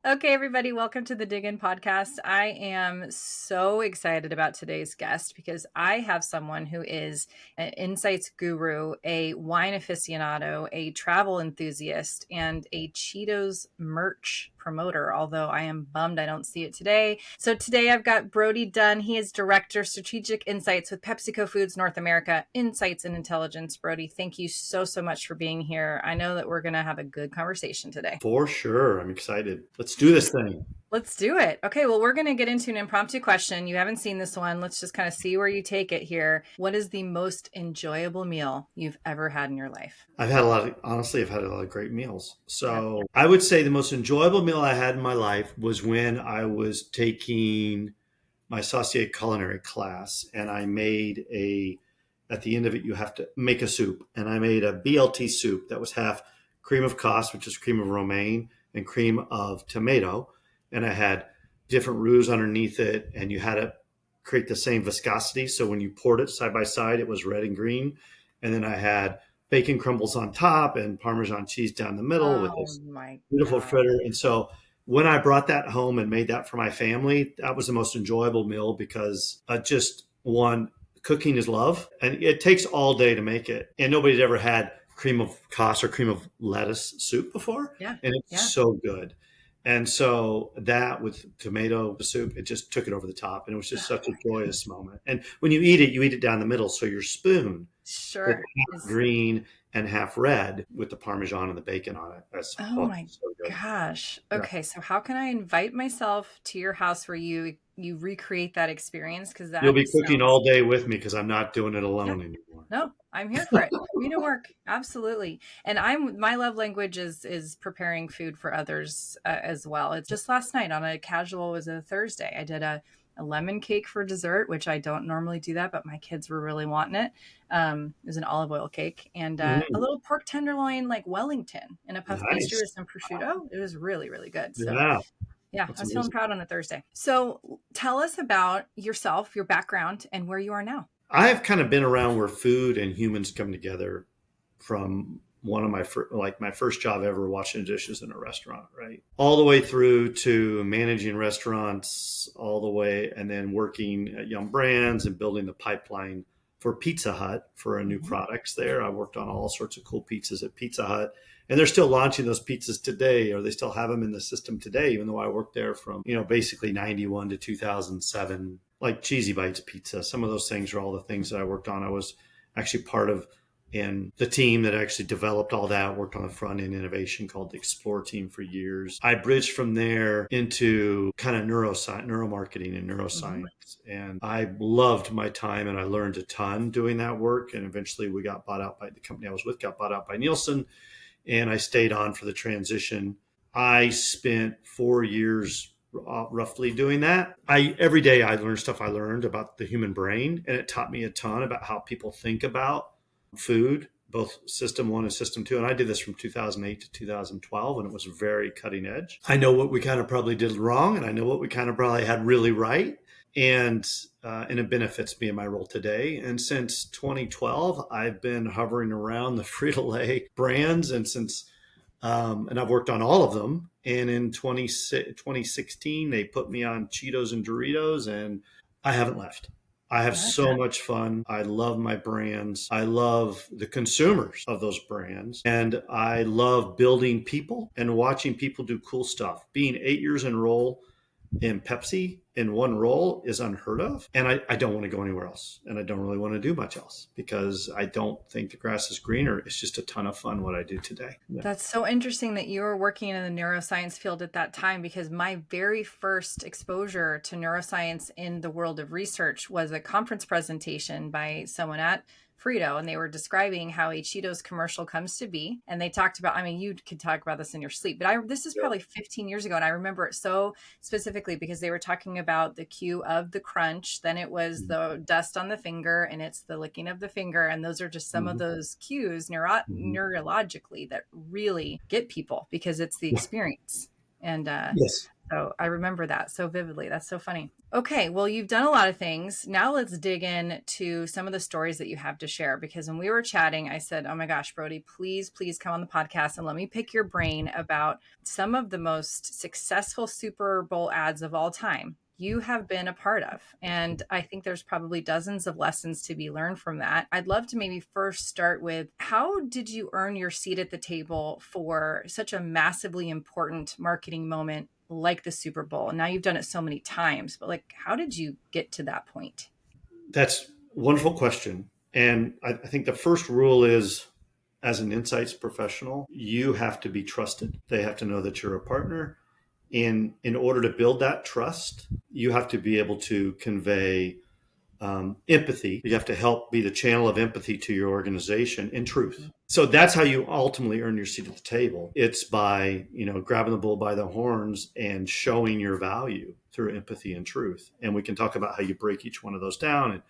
Okay, everybody, welcome to the Dig In podcast. I am so excited about today's guest because I have someone who is an insights guru, a wine aficionado, a travel enthusiast, and a Cheetos merch promoter, although I am bummed I don't see it today. So today I've got Brodie Dunn. He is Director Strategic Insights with PepsiCo Foods North America, Insights and Intelligence. Brodie, thank you so much for being here. I know that we're going to have a good conversation today. For sure. I'm excited. Let's do this thing. Let's do it. Okay, well, we're going to get into an impromptu question. You haven't seen this one. Let's just kind of see where you take it here. What is the most enjoyable meal you've ever had in your life? Honestly, I've had a lot of great meals. Yeah. So I would say the most enjoyable meal I had in my life was when I was taking my saucier culinary class and at the end of it, you have to make a soup. And I made a BLT soup that was half cream of Kos, which is cream of romaine, and cream of tomato. And I had different roux underneath it, and you had to create the same viscosity. So when you poured it side by side, it was red and green. And then I had bacon crumbles on top and Parmesan cheese down the middle with Oh this my beautiful God. fritter. And so when I brought that home and made that for my family, that was the most enjoyable meal because just one, cooking is love, and it takes all day to make it. And nobody's ever had cream of Kos or cream of lettuce soup before, Yeah. and it's Yeah. so good. And so that with tomato soup, it just took it over the top, and it was just such a joyous moment. And when you eat it down the middle, so your spoon is Sure. half green and half red with the Parmesan and the bacon on it. That's Oh my so good. gosh. Yeah. Okay, so how can I invite myself to your house where you recreate that experience? Because You'll that be cooking sounds, all day with me because I'm not doing it yeah. alone anymore. No, I'm here for it. Put me to work. Absolutely. And my love language is preparing food for others as well. It's just last night on a casual, was a Thursday. I did a lemon cake for dessert, which I don't normally do that, but my kids were really wanting it. It was an olive oil cake and a Mm, little pork tenderloin, like Wellington in a puff pastry nice. with some prosciutto. It was really good. So Yeah, yeah, I that's was feeling amazing. proud on a Thursday. So tell us about yourself, your background, and where you are now. I've kind of been around where food and humans come together from one of my first job ever washing dishes in a restaurant, right? All the way through to managing restaurants, all the way, and then working at Yum Brands and building the pipeline for Pizza Hut for a new Mhm. products there. I worked on all sorts of cool pizzas at Pizza Hut. And they're still launching those pizzas today, or they still have them in the system today, even though I worked there from, basically 91 to 2007, like Cheesy Bites pizza. Some of those things are all the things that I worked on. I was actually part of and the team that actually developed all that worked on the front end innovation called the Explore team for years. I bridged from there into kind of neuroscience, neuromarketing and Mhm. neuroscience. And I loved my time and I learned a ton doing that work. And eventually we got bought out by the company I was with, got bought out by Nielsen. And I stayed on for the transition. I spent 4 years roughly doing that. Every day I learned stuff I learned about the human brain, and it taught me a ton about how people think about food, both system one and system two. And I did this from 2008 to 2012, and it was very cutting edge. I know what we kind of probably did wrong, and I know what we kind of probably had really right. And it benefits me in my role today. And since 2012, I've been hovering around the Frito Lay brands, and I've worked on all of them. And in 2016, they put me on Cheetos and Doritos, and I haven't left. I have Nice. so much fun. I love my brands. I love the consumers of those brands. And I love building people and watching people do cool stuff. Being 8 years in role in Pepsi in one role is unheard of. And I don't want to go anywhere else. And I don't really want to do much else because I don't think the grass is greener. It's just a ton of fun what I do today. Yeah. That's so interesting that you were working in the neuroscience field at that time because my very first exposure to neuroscience in the world of research was a conference presentation by someone at Frito, and they were describing how a Cheetos commercial comes to be. And they talked about, I mean, you could talk about this in your sleep, but this is probably 15 years ago. And I remember it so specifically because they were talking about the cue of the crunch. Then it was the dust on the finger and it's the licking of the finger. And those are just some of Mhm. those cues Mhm. neurologically that really get people because it's the experience. And Yes. So I remember that so vividly. That's so funny. Okay, well, you've done a lot of things. Now let's dig in to some of the stories that you have to share. Because when we were chatting, I said, oh my gosh, Brodie, please come on the podcast and let me pick your brain about some of the most successful Super Bowl ads of all time you have been a part of. And I think there's probably dozens of lessons to be learned from that. I'd love to maybe first start with, how did you earn your seat at the table for such a massively important marketing moment like the Super Bowl? Now you've done it so many times, but like, how did you get to that point? That's a wonderful question. And I think the first rule is, as an insights professional, you have to be trusted. They have to know that you're a partner. And in order to build that trust, you have to be able to convey empathy. You have to help be the channel of empathy to your organization and truth. So that's how you ultimately earn your seat at the table. It's by, grabbing the bull by the horns and showing your value through empathy and truth. And we can talk about how you break each one of those down and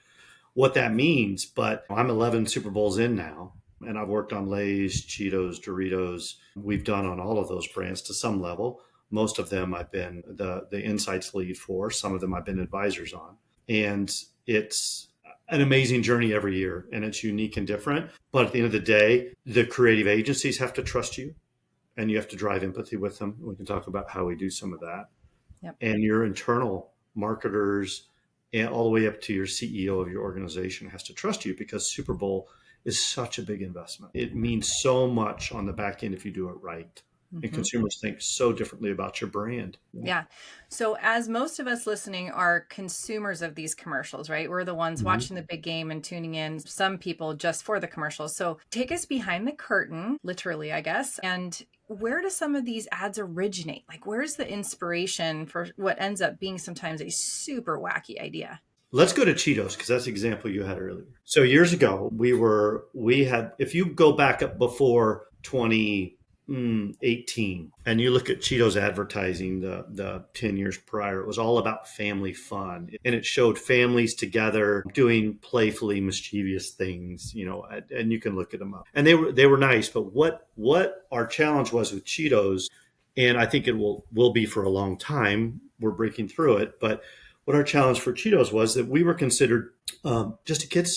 what that means. But I'm 11 Super Bowls in now, and I've worked on Lay's, Cheetos, Doritos. We've done on all of those brands to some level. Most of them I've been the insights lead for. Some of them I've been advisors on. And it's an amazing journey every year, and it's unique and different. But at the end of the day, the creative agencies have to trust you, and you have to drive empathy with them. We can talk about how we do some of that. Yep. And your internal marketers, and all the way up to your CEO of your organization, has to trust you, because Super Bowl is such a big investment. It means so much on the back end if you do it right. And consumers think so differently about your brand. Yeah. So as most of us listening are consumers of these commercials, right? We're the ones watching the big game and tuning in, some people just for the commercials. So take us behind the curtain, literally, I guess. And where do some of these ads originate? Like, where's the inspiration for what ends up being sometimes a super wacky idea? Let's go to Cheetos, because that's the example you had earlier. So years ago, we had, if you go back up before 2018 and you look at Cheetos advertising the 10 years prior, it was all about family fun, and it showed families together doing playfully mischievous things, and you can look at them up, and they were nice. But what our challenge was with Cheetos, and I think it will be for a long time, we're breaking through it, but what our challenge for Cheetos was that we were considered just a kid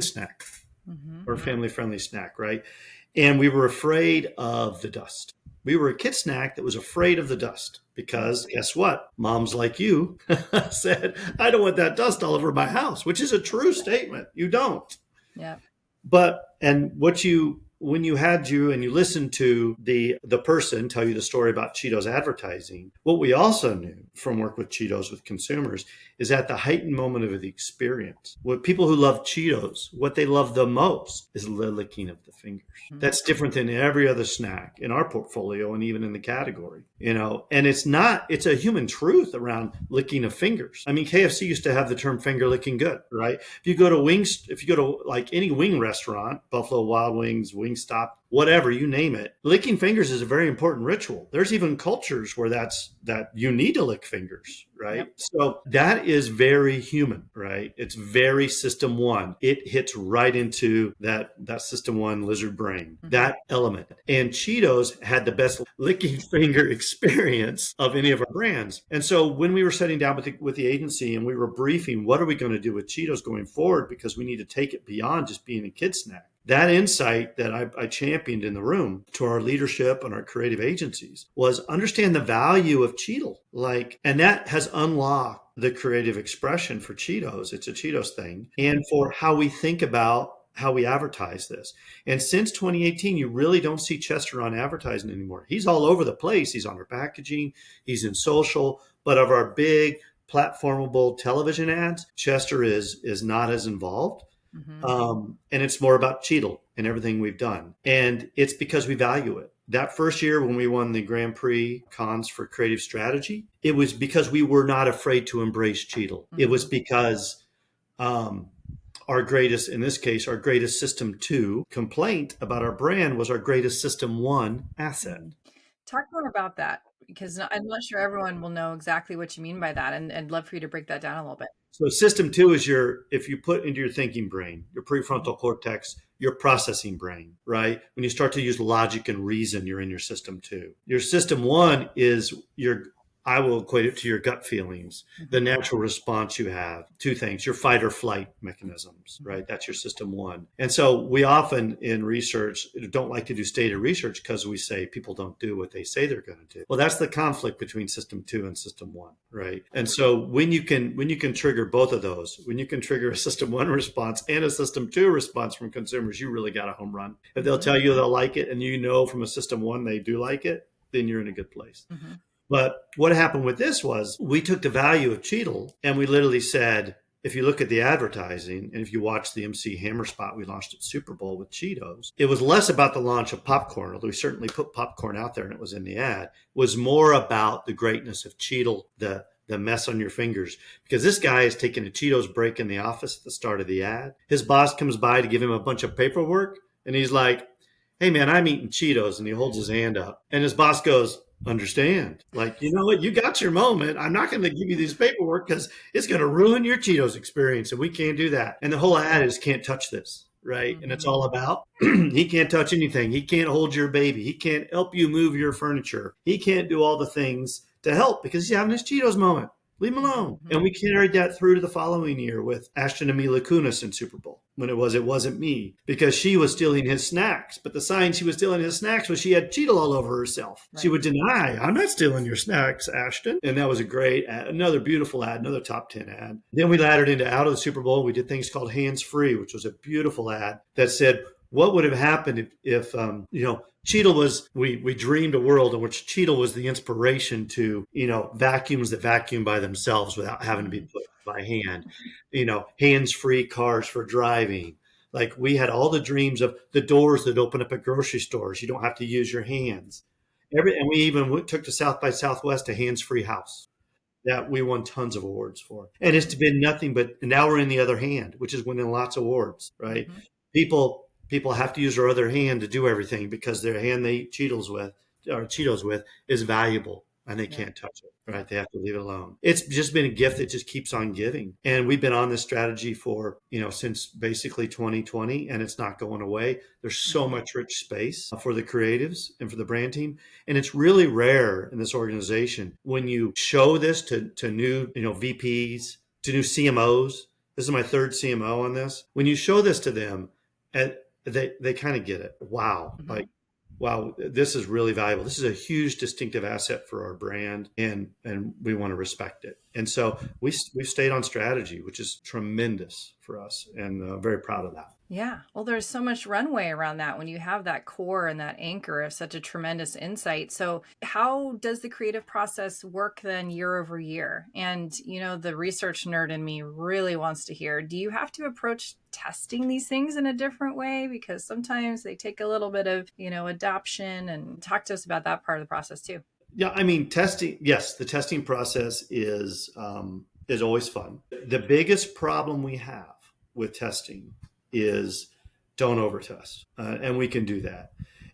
snack, or family friendly snack, right? And we were afraid of the dust. We were a kid snack that was afraid of the dust, because guess what? Moms like you said, I don't want that dust all over my house, which is a true statement. You don't. Yeah. But, and when you listened to the person tell you the story about Cheetos advertising, what we also knew from work with Cheetos with consumers is at the heightened moment of the experience, what people who love Cheetos, what they love the most is the licking of the fingers. That's different than every other snack in our portfolio and even in the category, and it's a human truth around licking of fingers. I mean, KFC used to have the term finger licking good, right? If you go to like any wing restaurant, Buffalo Wild Wings, Wingstop, whatever, you name it, licking fingers is a very important ritual. There's even cultures where that you need to lick fingers, right? Yep. So that is very human, right? It's very system one. It hits right into that system one lizard brain, that element. And Cheetos had the best licking finger experience of any of our brands. And so when we were sitting down with the agency and we were briefing, what are we going to do with Cheetos going forward? Because we need to take it beyond just being a kid snack. That insight that I championed in the room to our leadership and our creative agencies was understand the value of Cheetos. And that has unlocked the creative expression for Cheetos. It's a Cheetos thing. And for how we think about how we advertise this. And since 2018, you really don't see Chester on advertising anymore. He's all over the place. He's on our packaging. He's in social. But of our big platformable television ads, Chester is not as involved. And it's more about Cheetos and everything we've done. And it's because we value it. That first year when we won the Grand Prix Cons for creative strategy, it was because we were not afraid to embrace Cheetos. It was because our greatest system 2 complaint about our brand was our greatest system 1 asset. Talk more about that, because I'm not sure everyone will know exactly what you mean by that, and I'd love for you to break that down a little bit. So system 2 is if you put into your thinking brain, your prefrontal cortex, your processing brain, right? When you start to use logic and reason, you're in your system 2. Your system 1 is your I will equate it to your gut feelings, the Mm-hmm. natural response you have. Two things, your fight or flight mechanisms, Mm-hmm. right? That's your system one. And so we often in research don't like to do stated research because we say people don't do what they say they're going to do. Well, that's the conflict between system two and system one, right? And so when you can trigger both of those, when you can trigger a system one response and a system two response from consumers, you really got a home run. If they'll Mm-hmm. tell you they'll like it and you know from a system one they do like it, then you're in a good place. Mm-hmm. But what happened with this was we took the value of Cheetle and we literally said, if you look at the advertising and if you watch the MC Hammer spot we launched at Super Bowl with Cheetos, it was less about the launch of popcorn, although we certainly put popcorn out there and it was in the ad, was more about the greatness of Cheetle, the mess on your fingers. Because this guy is taking a Cheetos break in the office at the start of the ad. His boss comes by to give him a bunch of paperwork and he's like, hey man, I'm eating Cheetos. And he holds his hand up and his boss goes, understand, like, you know what, you got your moment. I'm not going to give you this paperwork because it's going to ruin your Cheetos experience and we can't do that. And the whole ad is can't touch this, right? And it's Mm-hmm. all about he can't touch anything. He can't hold your baby. He can't help you move your furniture. He can't do all the things to help because he's having his Cheetos moment. Leave him alone. Mm-hmm. And we carried that through to the following year with Ashton and Mila Kunis in Super Bowl when it wasn't me because she was stealing his snacks. But the sign she was stealing his snacks was she had Cheeto all over herself. Right. She would deny, I'm not stealing your snacks, Ashton. And that was a great ad, another beautiful ad, another top 10 ad. Then we laddered into out of the Super Bowl. We did things called Hands Free, which was a beautiful ad that said, what would have happened if Cheetle was, we dreamed a world in which Cheetle was the inspiration to, vacuums that vacuum by themselves without having to be put by hand, hands-free cars for driving. Like we had all the dreams of the doors that open up at grocery stores. You don't have to use your hands. And we even took to South by Southwest a hands-free house that we won tons of awards for. And it's been nothing but now we're in the other hand, which is winning lots of awards, right? Mm-hmm. People have to use their other hand to do everything because their hand they eat Cheetos with is valuable and they can't touch it, right? They have to leave it alone. It's just been a gift that just keeps on giving. And we've been on this strategy for, since basically 2020 and it's not going away. There's so much rich space for the creatives and for the brand team. And it's really rare in this organization when you show this to new, VPs, to new CMOs. This is my third CMO on this. When you show this to them, and they kind of get it. Wow. Mm-hmm. Like, wow, this is really valuable. This is a huge distinctive asset for our brand and we want to respect it. And so we've stayed on strategy, which is tremendous for us and very proud of that. Yeah. Well, there's so much runway around that when you have that core and that anchor of such a tremendous insight. So how does the creative process work then year over year? And, the research nerd in me really wants to hear, do you have to approach testing these things in a different way? Because sometimes they take a little bit of, adoption, and talk to us about that part of the process too. Yeah. I mean, testing. Yes. The testing process is always fun. The biggest problem we have with testing is don't overtest. And we can do that.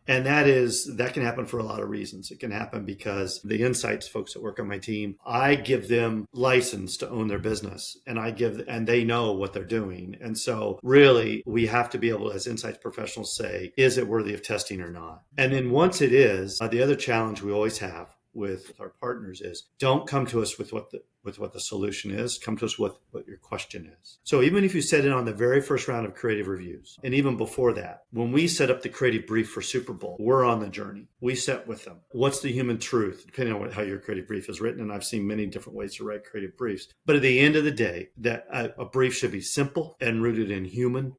And that can happen for a lot of reasons. It can happen because the insights folks that work on my team, I give them license to own their business and they know what they're doing. And so really we have to be able, as insights professionals, say, is it worthy of testing or not? And then once it is, the other challenge we always have with our partners is don't come to us with what the solution is. Come to us with what your question is. So even if you set it on the very first round of creative reviews, and even before that, when we set up the creative brief for Super Bowl, we're on the journey. We set with them. What's the human truth, depending on how your creative brief is written. And I've seen many different ways to write creative briefs. But at the end of the day, that a brief should be simple and rooted in human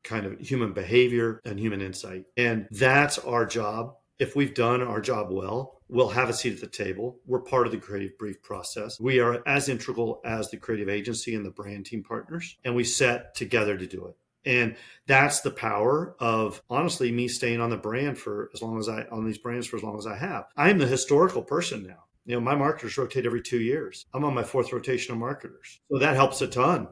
behavior and human insight. And that's our job. If we've done our job well, we'll have a seat at the table. We're part of the creative brief process. We are as integral as the creative agency and the brand team partners, and we set together to do it. And that's the power of, honestly, me staying on the brand on these brands for as long as I have. I'm the historical person now. My marketers rotate every 2 years. I'm on my fourth rotation of marketers. So that helps a ton.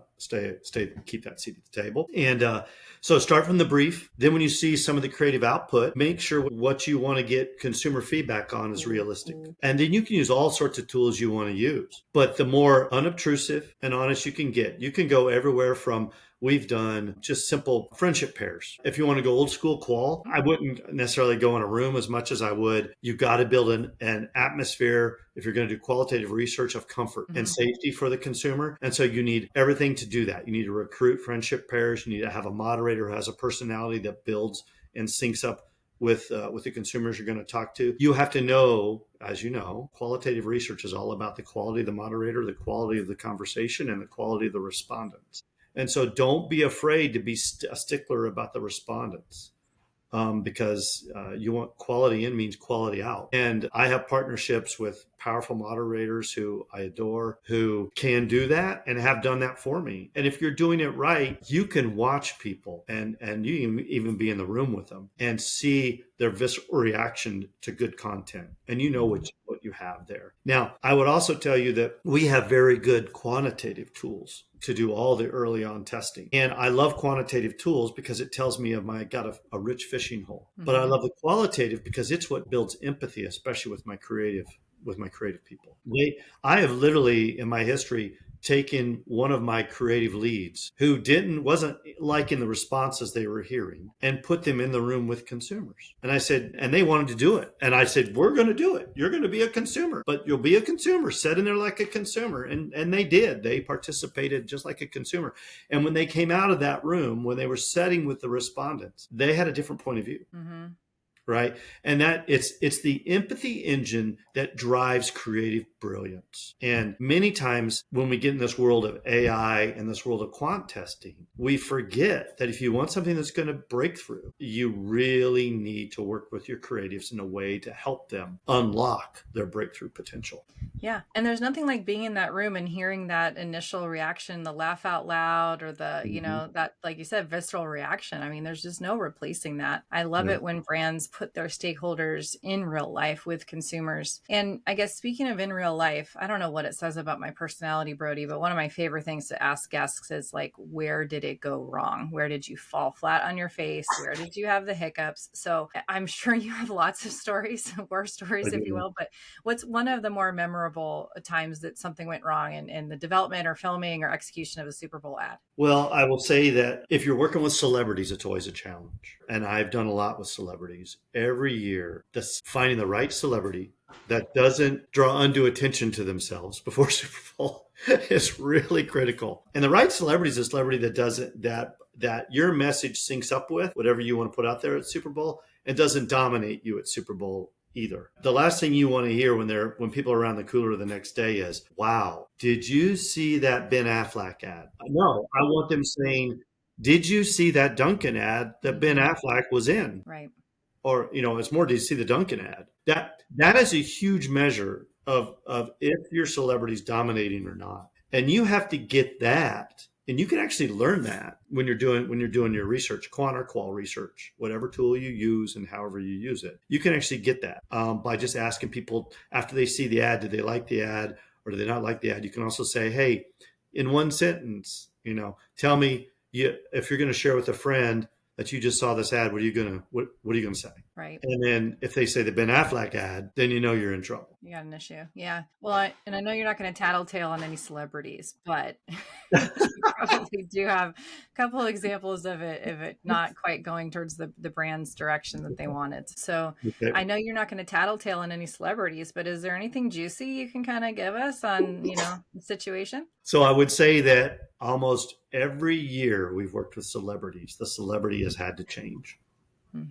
Keep that seat at the table. And so start from the brief. Then when you see some of the creative output, make sure what you want to get consumer feedback on is realistic. And then you can use all sorts of tools you want to use. But the more unobtrusive and honest you can go everywhere from we've done just simple friendship pairs. If you want to go old school qual, I wouldn't necessarily go in a room as much as I would. You got to build an atmosphere, if you're going to do qualitative research, of comfort and safety for the consumer. And so you need everything to do that. You need to recruit friendship pairs. You need to have a moderator who has a personality that builds and syncs up with the consumers you're going to talk to. You have to know, as you know, qualitative research is all about the quality of the moderator, the quality of the conversation, and the quality of the respondents. And so don't be afraid to be a stickler about the respondents. Because you want quality in means quality out. And I have partnerships with powerful moderators who I adore, who can do that and have done that for me. And if you're doing it right, you can watch people and you can even be in the room with them and see their visceral reaction to good content. And you know what you have there. Now, I would also tell you that we have very good quantitative tools to do all the early on testing. And I love quantitative tools because it tells me I got a rich fishing hole. But I love the qualitative because it's what builds empathy, especially with my creative people. I have literally in my history taken one of my creative leads who wasn't liking the responses they were hearing and put them in the room with consumers. And I said, and they wanted to do it. And I said, we're going to do it. You're going to be a consumer, but you'll be a consumer, set in there like a consumer. And they did. They participated just like a consumer. And when they came out of that room, when they were setting with the respondents, they had a different point of view. Right. And that it's the empathy engine that drives creative brilliance. And many times when we get in this world of AI and this world of quant testing, we forget that if you want something that's going to break through, you really need to work with your creatives in a way to help them unlock their breakthrough potential. Yeah. And there's nothing like being in that room and hearing that initial reaction, the laugh out loud, or the, that, like you said, visceral reaction. I mean, there's just no replacing that. I love it when brands put their stakeholders in real life with consumers. And I guess speaking of in real life, I don't know what it says about my personality, Brodie, but one of my favorite things to ask guests is like, where did it go wrong? Where did you fall flat on your face? Where did you have the hiccups? So I'm sure you have lots of stories, war stories, if you will, but what's one of the more memorable times that something went wrong in the development or filming or execution of a Super Bowl ad? Well, I will say that if you're working with celebrities, it's always a challenge. And I've done a lot with celebrities. Every year, finding the right celebrity that doesn't draw undue attention to themselves before Super Bowl is really critical. And the right celebrity is a celebrity that doesn't, that your message syncs up with whatever you want to put out there at Super Bowl and doesn't dominate you at Super Bowl either. The last thing you want to hear when people are around the cooler the next day is, wow, did you see that Ben Affleck ad? No, I want them saying, did you see that Dunkin' ad that Ben Affleck was in? Right. Or, it's more, did you see the Dunkin' ad? That is a huge measure of if your celebrity's dominating or not. And you have to get that. And you can actually learn that when you're doing your research, quant or qual research, whatever tool you use and however you use it. You can actually get that by just asking people after they see the ad, do they like the ad or do they not like the ad? You can also say, hey, in one sentence, tell me if you're going to share with a friend that you just saw this ad, what are you going to say? Right. And then if they say the Ben Affleck ad, then you're in trouble. You got an issue. Yeah. Well, I know you're not going to tattletale on any celebrities, but you probably do have a couple of examples of it not quite going towards the brand's direction that they wanted. So okay. I know you're not going to tattletale on any celebrities, but is there anything juicy you can kind of give us on, the situation? So I would say that almost every year we've worked with celebrities, the celebrity has had to change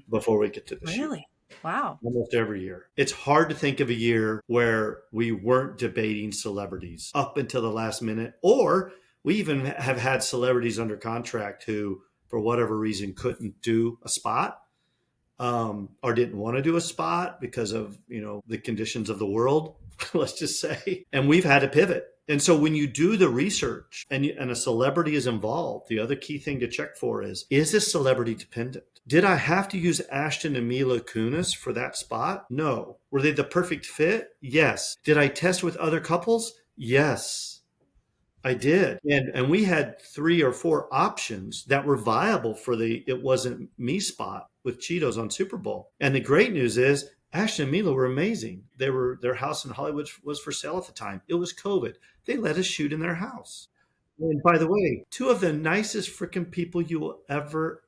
before we get to this year. Really? Wow. Almost every year. It's hard to think of a year where we weren't debating celebrities up until the last minute, or we even have had celebrities under contract who, for whatever reason, couldn't do a spot or didn't want to do a spot because of, the conditions of the world, let's just say. And we've had to pivot. And so when you do the research and a celebrity is involved, the other key thing to check for is this celebrity dependent? Did I have to use Ashton and Mila Kunis for that spot? No. Were they the perfect fit? Yes. Did I test with other couples? Yes, I did. And we had 3 or 4 options that were viable for the It Wasn't Me spot with Cheetos on Super Bowl. And the great news is Ashton and Mila were amazing. Their house in Hollywood was for sale at the time. It was COVID. They let us shoot in their house. And by the way, two of the nicest freaking people you will ever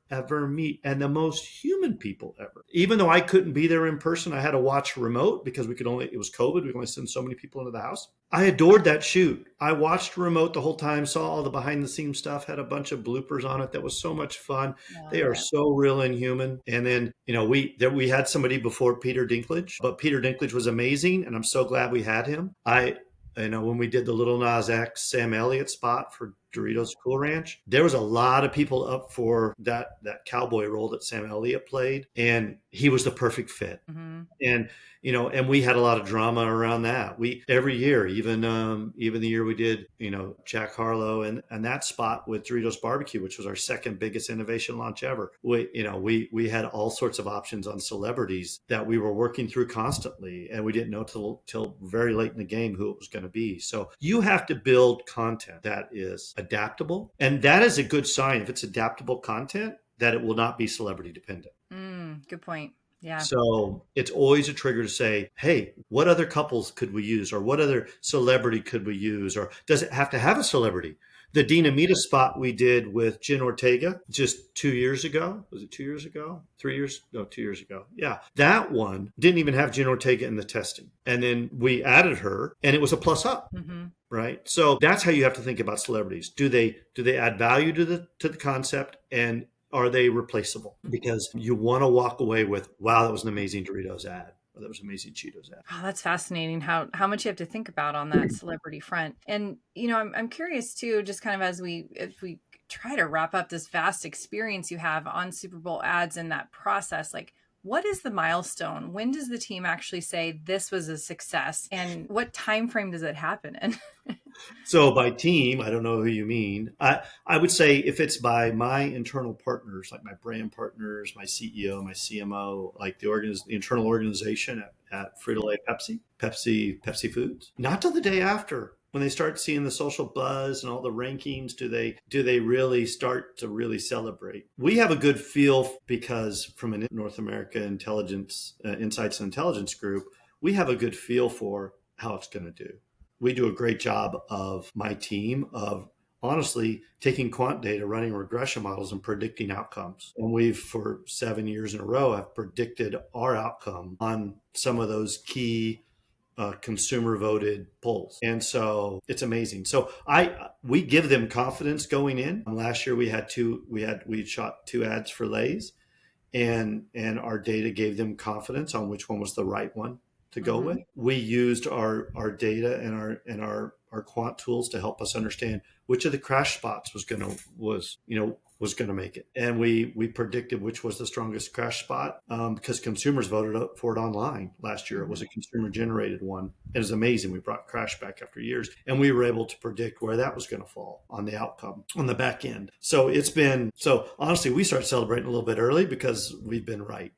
meet, and the most human people ever. Even though I couldn't be there in person, I had to watch remote because it was COVID. We could only send so many people into the house. I adored that shoot. I watched remote the whole time, saw all the behind the scenes stuff, had a bunch of bloopers on it. That was so much fun. Oh, They are yeah. so real and human. And then, we had somebody before Peter Dinklage, but Peter Dinklage was amazing. And I'm so glad we had him. When we did the Little Nas X Sam Elliott spot for Doritos Cool Ranch, there was a lot of people up for that cowboy role that Sam Elliott played, and he was the perfect fit. Mm-hmm. And we had a lot of drama around that. We every year, even the year we did, Jack Harlow and that spot with Doritos Barbecue, which was our second biggest innovation launch ever. We had all sorts of options on celebrities that we were working through constantly, and we didn't know till very late in the game who it was going to be. So you have to build content that is adaptable, and that is a good sign if it's adaptable content that it will not be celebrity dependent. Good point. Yeah. So it's always a trigger to say, hey, what other couples could we use? Or what other celebrity could we use? Or does it have to have a celebrity? The Dinamita spot we did with Jen Ortega just 2 years ago. Was it 2 years ago? 3 years? No, 2 years ago. Yeah. That one didn't even have Jen Ortega in the testing. And then we added her and it was a plus up. Mm-hmm. Right. So that's how you have to think about celebrities. Do they add value to the concept, and are they replaceable? Because you want to walk away with, wow, that was an amazing Doritos ad. Or that was an amazing Cheetos ad. Oh, that's fascinating how much you have to think about on that celebrity front. And, I'm curious too, just kind of as we try to wrap up this vast experience you have on Super Bowl ads and that process, like, what is the milestone? When does the team actually say this was a success, and what time frame does it happen in? So by team, I don't know who you mean. I would say if it's by my internal partners, like my brand partners, my CEO, my CMO, like the internal organization at Frito-Lay, Pepsi Foods, not till the day after. When they start seeing the social buzz and all the rankings, do they really start to really celebrate? We have a good feel because from a North America Insights and Intelligence group, we have a good feel for how it's going to do. We do a great job of my team of honestly taking quant data, running regression models and predicting outcomes. And we've for 7 years in a row have predicted our outcome on some of those key consumer voted polls. And so it's amazing. So we give them confidence going in. Last year we shot 2 ads for Lay's, and our data gave them confidence on which one was the right one to go with. We used our data and our quant tools to help us understand which of the crash spots was going to make it. And we predicted which was the strongest crash spot because consumers voted for it online last year. It was a consumer generated one. It was amazing. We brought crash back after years, and we were able to predict where that was going to fall on the outcome on the back end. So honestly, we start celebrating a little bit early because we've been right.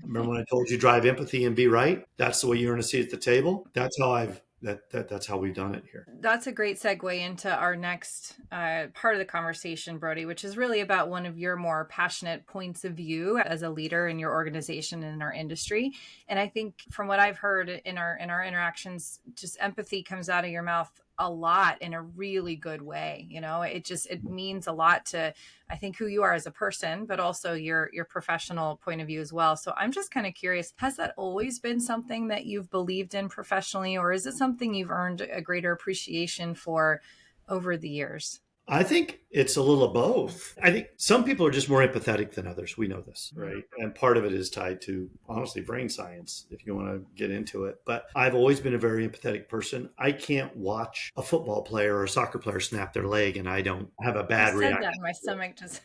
Remember when I told you drive empathy and be right? That's the way you earn a seat at the table. That's how that's how we've done it here. That's a great segue into our next part of the conversation, Brodie, which is really about one of your more passionate points of view as a leader in your organization and in our industry. And I think from what I've heard in our interactions, just empathy comes out of your mouth a lot in a really good way. It means a lot to, I think, who you are as a person, but also your professional point of view as well. So I'm just kind of curious, has that always been something that you've believed in professionally, or is it something you've earned a greater appreciation for over the years? I think it's a little of both. I think some people are just more empathetic than others. We know this, right? And part of it is tied to, honestly, brain science, if you want to get into it. But I've always been a very empathetic person. I can't watch a football player or a soccer player snap their leg and I don't have a bad reaction. That my stomach just...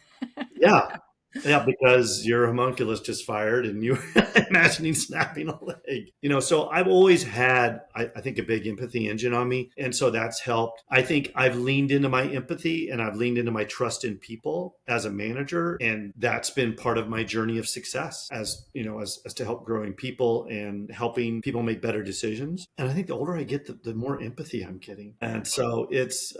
Yeah. Yeah, because your homunculus just fired and you imagining snapping a leg. So I've always had, I think, a big empathy engine on me. And so that's helped. I think I've leaned into my empathy and I've leaned into my trust in people as a manager. And that's been part of my journey of success as to help growing people and helping people make better decisions. And I think the older I get, the more empathy I'm getting. And so it's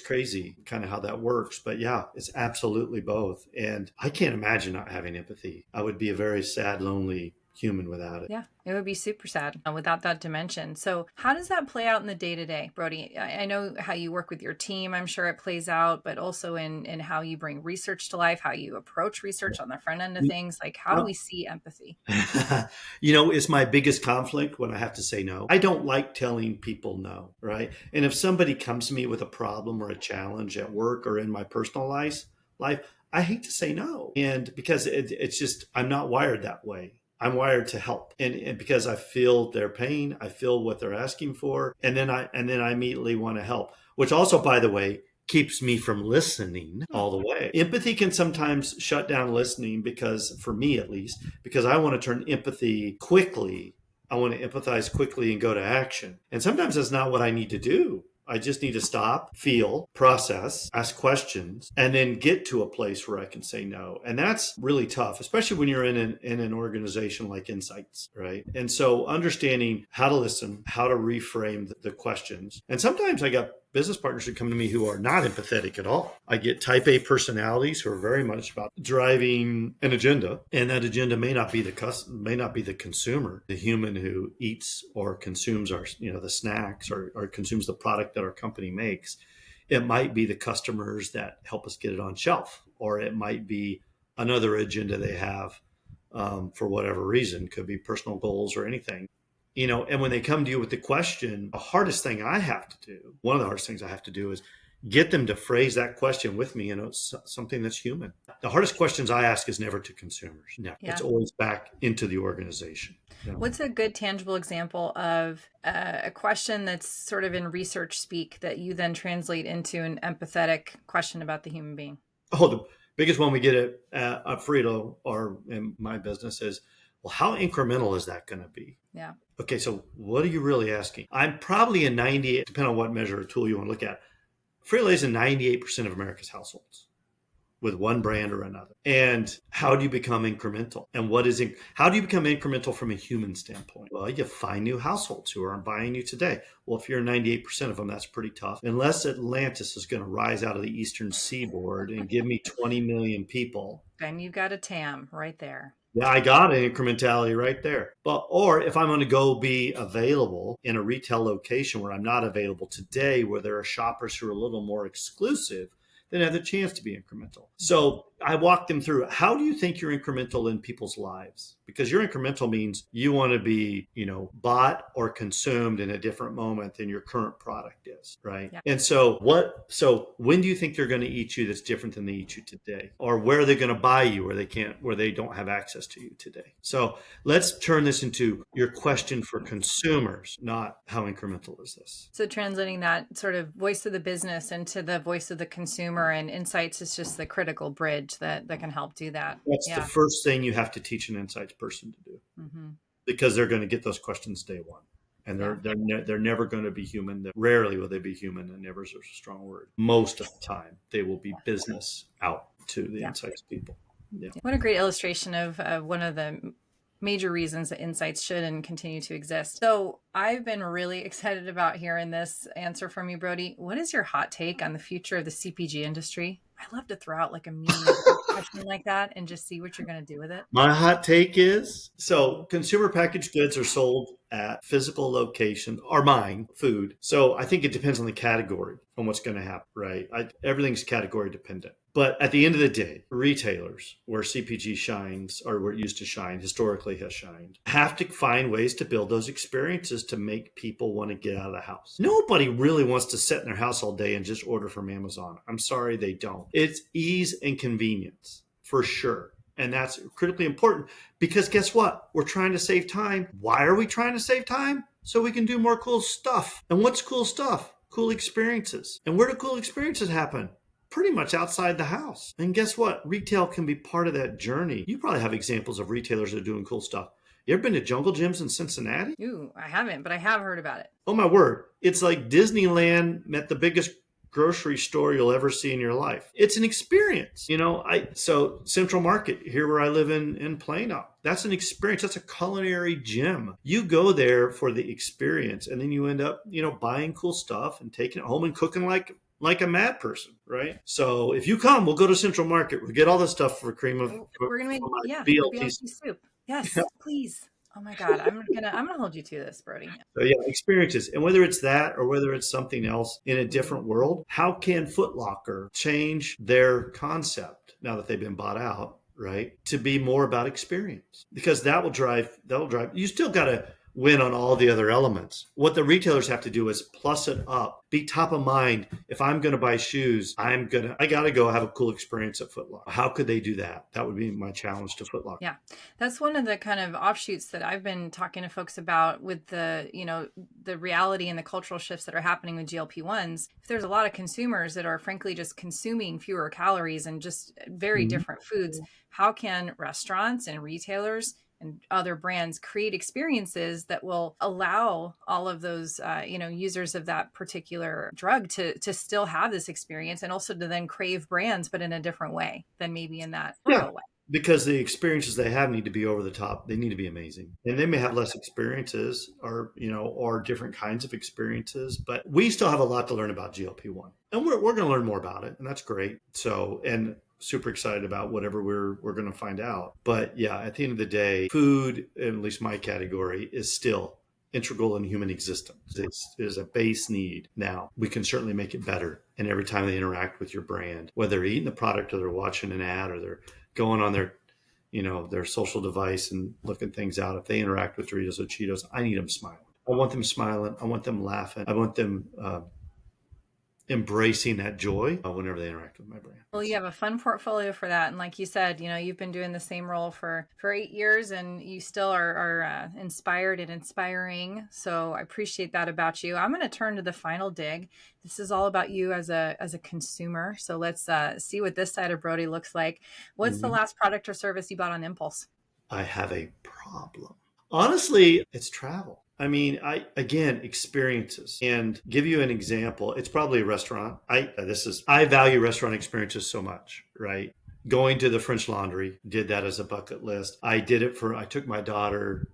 crazy kind of how that works. But yeah, it's absolutely both. And I can't imagine not having empathy. I would be a very sad, lonely human without it. Yeah, it would be super sad without that dimension. So how does that play out in the day-to-day, Brodie? I know how you work with your team. I'm sure it plays out, but also in how you bring research to life, how you approach research on the front end of things. Like, how do we see empathy? It's my biggest conflict when I have to say no. I don't like telling people no, right? And if somebody comes to me with a problem or a challenge at work or in my personal life, I hate to say no. And because it's just, I'm not wired that way. I'm wired to help. And because I feel their pain, I feel what they're asking for. And then I immediately want to help, which also, by the way, keeps me from listening all the way. Empathy can sometimes shut down listening because, for me at least, because I want to turn empathy quickly. I want to empathize quickly and go to action. And sometimes that's not what I need to do. I just need to stop, feel, process, ask questions, and then get to a place where I can say no. And that's really tough, especially when you're in an organization like Insights, right? And so understanding how to listen, how to reframe the questions. And sometimes I got business partners who come to me who are not empathetic at all. I get type A personalities who are very much about driving an agenda, and that agenda may not be the consumer, the human who eats or consumes our, the snacks or consumes the product that our company makes. It might be the customers that help us get it on shelf, or it might be another agenda they have for whatever reason. Could be personal goals or anything. And when they come to you with the question, one of the hardest things I have to do is get them to phrase that question with me in something that's human. The hardest questions I ask is never to consumers. No, yeah. It's always back into the organization. What's a good tangible example of a question that's sort of in research speak that you then translate into an empathetic question about the human being? Oh, the biggest one we get at Frito or in my business is, well, how incremental is that going to be? Yeah. Okay, so what are you really asking? I'm probably in 98, depending on what measure or tool you want to look at. Frito is in 98% of America's households with one brand or another. And how do you become incremental? And how do you become incremental from a human standpoint? Well, you find new households who aren't buying you today. Well, if you're 98% of them, that's pretty tough. Unless Atlantis is going to rise out of the eastern seaboard and give me 20 million people. Then you've got a TAM right there. Yeah, I got an incrementality right there. Or if I'm going to go be available in a retail location where I'm not available today, where there are shoppers who are a little more exclusive, then I have the chance to be incremental. So I walk them through, how do you think you're incremental in people's lives? Because your incremental means you want to be, bought or consumed in a different moment than your current product is, right? Yeah. And so when do you think they're going to eat you that's different than they eat you today? Or where are they going to buy you where they don't have access to you today? So let's turn this into your question for consumers, not how incremental is this? So translating that sort of voice of the business into the voice of the consumer, and Insights is just the critical bridge that can help do that. That's the first thing you have to teach an Insights person to do, because they're going to get those questions day one, and they're never going to be human. Rarely will they be human, and never is a strong word. Most of the time, they will be business out to the Insights people. Yeah. What a great illustration of one of the major reasons that Insights should and continue to exist. So I've been really excited about hearing this answer from you, Brodie. What is your hot take on the future of the CPG industry? I love to throw out like a mean question like that and just see what you're going to do with it. My hot take is, so consumer packaged goods are sold at physical locations, or food. So I think it depends on the category on what's going to happen, right? Everything's category dependent. But at the end of the day, retailers, where CPG shines, or where it used to shine, historically has shined, have to find ways to build those experiences to make people want to get out of the house. Nobody really wants to sit in their house all day and just order from Amazon. I'm sorry, they don't. It's ease and convenience, for sure. And that's critically important, because guess what? We're trying to save time. Why are we trying to save time? So we can do more cool stuff. And what's cool stuff? Cool experiences. And where do cool experiences happen? Pretty much outside the house. And guess what? Retail can be part of that journey. You probably have examples of retailers that are doing cool stuff. You ever been to Jungle Gyms in Cincinnati? Ooh, I haven't, but I have heard about it. Oh my word. It's like Disneyland met the biggest grocery store you'll ever see in your life. It's an experience. So Central Market, here where I live in Plano, that's an experience. That's a culinary gym. You go there for the experience, and then you end up, buying cool stuff and taking it home and cooking like a mad person, right? So if you come, we'll go to Central Market. We'll get all the stuff for cream of. We're gonna make BLT soup. Yes, please. Oh my God. I'm gonna hold you to this, Brodie. So yeah, experiences. And whether it's that or whether it's something else in a different world, how can Foot Locker change their concept now that they've been bought out, right? To be more about experience. Because that'll drive you still gotta win on all the other elements. What the retailers have to do is plus it up, be top of mind. If I'm gonna buy shoes, I gotta go have a cool experience at Foot Locker. How could they do that? That would be my challenge to Foot Locker. Yeah, that's one of the kind of offshoots that I've been talking to folks about with the reality and the cultural shifts that are happening with GLP-1s. If there's a lot of consumers that are frankly just consuming fewer calories and just very Mhm. different foods, how can restaurants and retailers and other brands create experiences that will allow all of those users of that particular drug to still have this experience, and also to then crave brands but in a different way than maybe in that Yeah, real way. because the experiences they have need to be over the top. They need to be amazing. And they may have less experiences or different kinds of experiences, but we still have a lot to learn about GLP-1. And we're going to learn more about it, and that's great. So, and super excited about whatever we're going to find out. But yeah, at the end of the day, food, at least my category, is still integral in human existence. It is a base need. Now, we can certainly make it better. And every time they interact with your brand, whether they're eating the product or they're watching an ad or they're going on their social device and looking things out, if they interact with Doritos or Cheetos, I need them smiling. I want them smiling. I want them laughing. I want them embracing that joy whenever they interact with my brand. Well, you have a fun portfolio for that. And like you said, you've been doing the same role for 8 years, and you still are inspired and inspiring. So I appreciate that about you. I'm going to turn to the final dig. This is all about you as a consumer. So let's see what this side of Brodie looks like. What's the last product or service you bought on impulse? I have a problem. Honestly, it's travel. I mean, again, experiences. And give you an example, it's probably a restaurant. I value restaurant experiences so much, right? Going to the French Laundry, did that as a bucket list. I took my daughter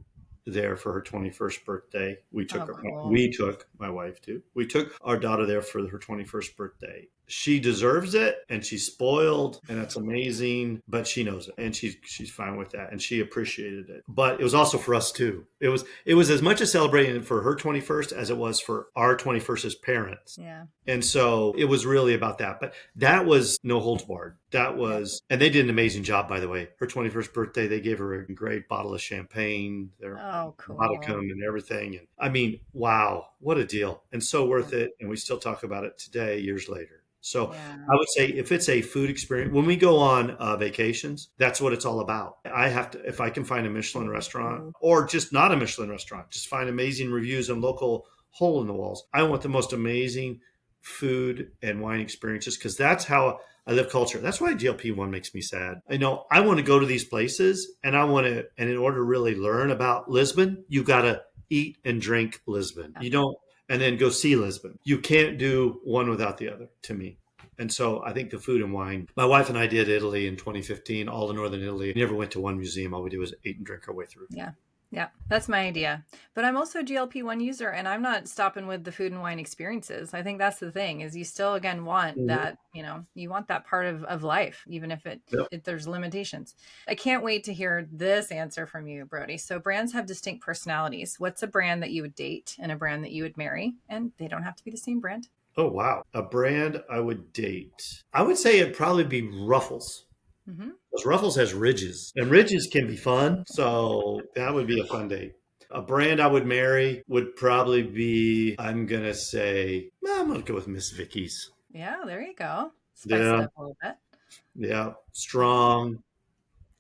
there for her 21st birthday. Cool. My wife too. We took our daughter there for her 21st birthday. She deserves it, and she's spoiled, and that's amazing, but she knows it, and she's fine with that, and she appreciated it. But it was also for us too. It was as much a celebrating for her 21st as it was for our 21st as parents. Yeah. And so it was really about that. But that was no holds barred. And they did an amazing job, by the way. Her 21st birthday, they gave her a great bottle of champagne, their Cool. modicum and everything. And I mean, wow, what a deal. And so worth it. And we still talk about it today, years later. So I would say if it's a food experience, when we go on vacations, that's what it's all about. If I can find a Michelin restaurant, or just not a Michelin restaurant, just find amazing reviews and local hole in the walls. I want the most amazing food and wine experiences, because that's how I live culture. That's why GLP-1 makes me sad. I want to go to these places, and and in order to really learn about Lisbon, you got to eat and drink Lisbon. You don't, and then go see Lisbon. You can't do one without the other, to me. And so I think the food and wine, my wife and I did Italy in 2015, all of Northern Italy. We never went to one museum. All we did was eat and drink our way through. Yeah. Yeah, that's my idea. But I'm also a GLP-1 user, and I'm not stopping with the food and wine experiences. I think that's the thing, is you still, again, want that, you want that part of life, even if there's limitations. I can't wait to hear this answer from you, Brodie. So brands have distinct personalities. What's a brand that you would date and a brand that you would marry? And they don't have to be the same brand. Oh, wow. A brand I would date. I would say it'd probably be Ruffles. Because Ruffles has ridges, and ridges can be fun. So that would be a fun date. A brand I would marry would probably be, I'm going to go with Miss Vicky's. Yeah, there you go. Spice it up a little bit. Yeah. Strong,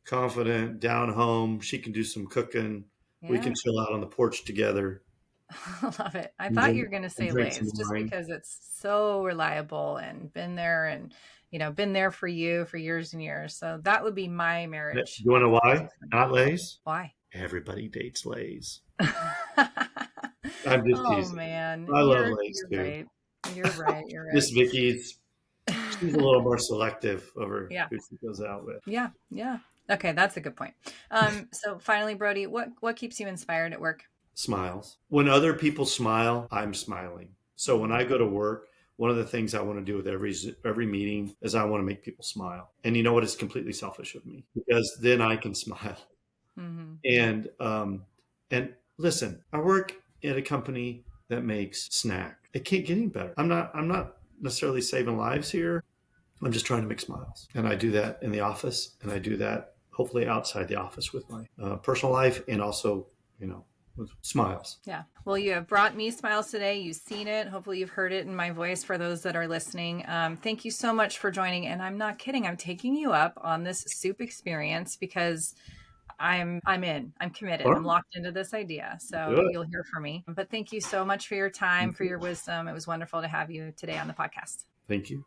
confident, down home. She can do some cooking. Yeah. We can chill out on the porch together. I love it. I thought you were going to say Lay's, just because it's so reliable and been there, and been there for you for years and years. So that would be my marriage. You want to know why? Not Lay's? Why? Everybody dates Lay's. I'm just teasing. Man. I love Lay's too. Right. You're right. Miss Vicky's, she's a little more selective over who she goes out with. Yeah. Yeah. Okay. That's a good point. So finally, Brodie, what keeps you inspired at work? Smiles. When other people smile, I'm smiling. So when I go to work, one of the things I want to do with every meeting is I want to make people smile. And you know what? It's completely selfish of me, because then I can smile. Mm-hmm. And listen, I work at a company that makes snack. It can't get any better. I'm not necessarily saving lives here. I'm just trying to make smiles, and I do that in the office, and I do that hopefully outside the office with my personal life, and also, with smiles. Yeah. Well, you have brought me smiles today. You've seen it. Hopefully, you've heard it in my voice for those that are listening. Thank you so much for joining. And I'm not kidding. I'm taking you up on this soup experience because I'm in. I'm committed. All I'm right, locked into this idea. do So it. you'll hear from me. But thank you so much for your time, Thank for you. your wisdom. It was wonderful to have you today on the podcast. Thank you.